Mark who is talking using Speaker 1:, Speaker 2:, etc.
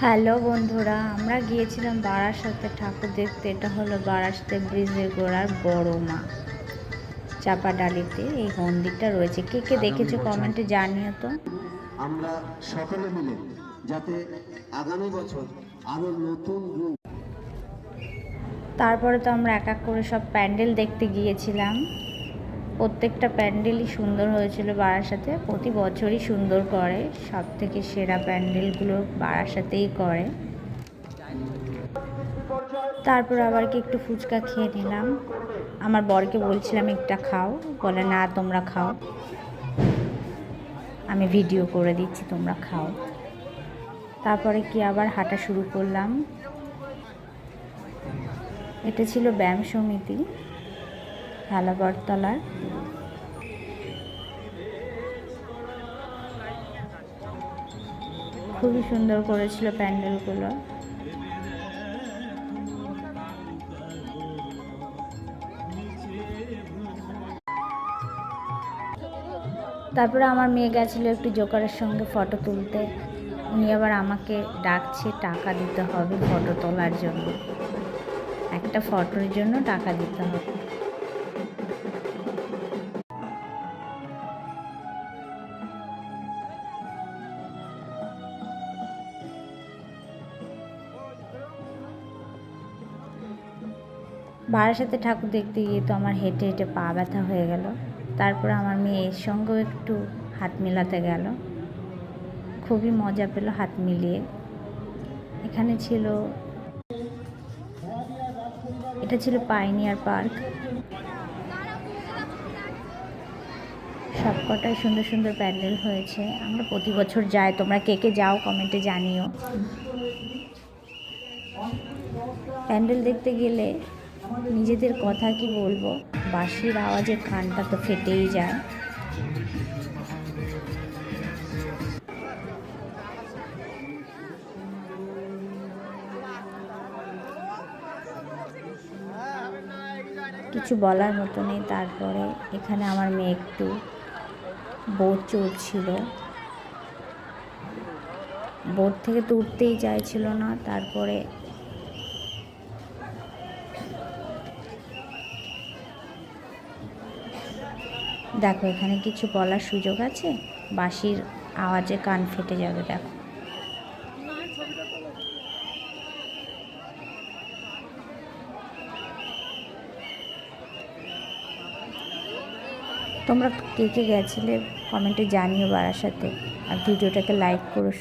Speaker 1: Hello বন্ধুরা, আমরা গিয়েছিলাম বারাসাতে ঠাকুর দেখতে। এটা হলো বারাসাতে ব্রিজের গোড়ার বড় মা চাপাডালিতে এই মন্দিরটা রয়েছে। কে কে দেখেছো কমেন্টে জানিও তো।
Speaker 2: আমরা সকলে মিলে যাতে আগামী বছর আরো নতুন রূপ।
Speaker 1: তারপরে তো আমরা এক এক করে সব প্যান্ডেল দেখতে গিয়েছিলাম। প্রত্যেকটা প্যান্ডেলই সুন্দর হয়েছিল বারাসাতে। প্রতি বছরই সুন্দর করে, সব থেকে সেরা প্যান্ডেলগুলো বারাসাতেই করে। তারপর আবার কি একটু ফুচকা খেয়ে নিলাম। আমার বরকে বলছিলাম একটা খাও, বলে না তোমরা খাও, আমি ভিডিও করে দিচ্ছি, তোমরা খাও। তারপরে কি আবার হাঁটা শুরু করলাম। এটা ছিল ব্যায়াম সমিতি হেলাবরতলার। খুবই সুন্দর করেছিল প্যান্ডেলগুলো। তারপরে আমার মেয়ে গেছিলো একটু জোকারের সঙ্গে ফটো তুলতে। উনি আবার আমাকে ডাকছে, টাকা দিতে হবে ফটো তোলার জন্য, একটা ফটোর জন্য টাকা দিতে হবে। বারাসাতে ঠাকুর দেখতে গিয়ে তো আমার হেঁটে হেঁটে পা ব্যথা হয়ে গেল। তারপরে আমার মেয়ের সঙ্গেও একটু হাত মেলাতে গেল, খুবই মজা পেল হাত মিলিয়ে। এখানে ছিল, এটা ছিল পাইনিয়ার পার্ক। সবকটাই সুন্দর সুন্দর প্যান্ডেল হয়েছে। আমরা প্রতি বছর যাই, তোমরা কে কে যাও কমেন্টে জানিও। প্যান্ডেল দেখতে গেলে নিজেদের কথা কি বলবো, বাঁশির আওয়াজে কানটা তো ফেটেই যায়। কিছু বলার মতো নেই। তারপরে এখানে আমার মেয়ে একটু বোট চড়ছিল, বোট থেকে তো উঠতেই চাইছিল না। তারপরে দেখো এখানে কিছু বলার সুযোগ আছে, বাঁশির আওয়াজে কান ফেটে যাবে। দেখো তোমরা কে কে গেছিলে কমেন্টে জানিও বারাসাতে, আর ভিডিওটাকে লাইক করো।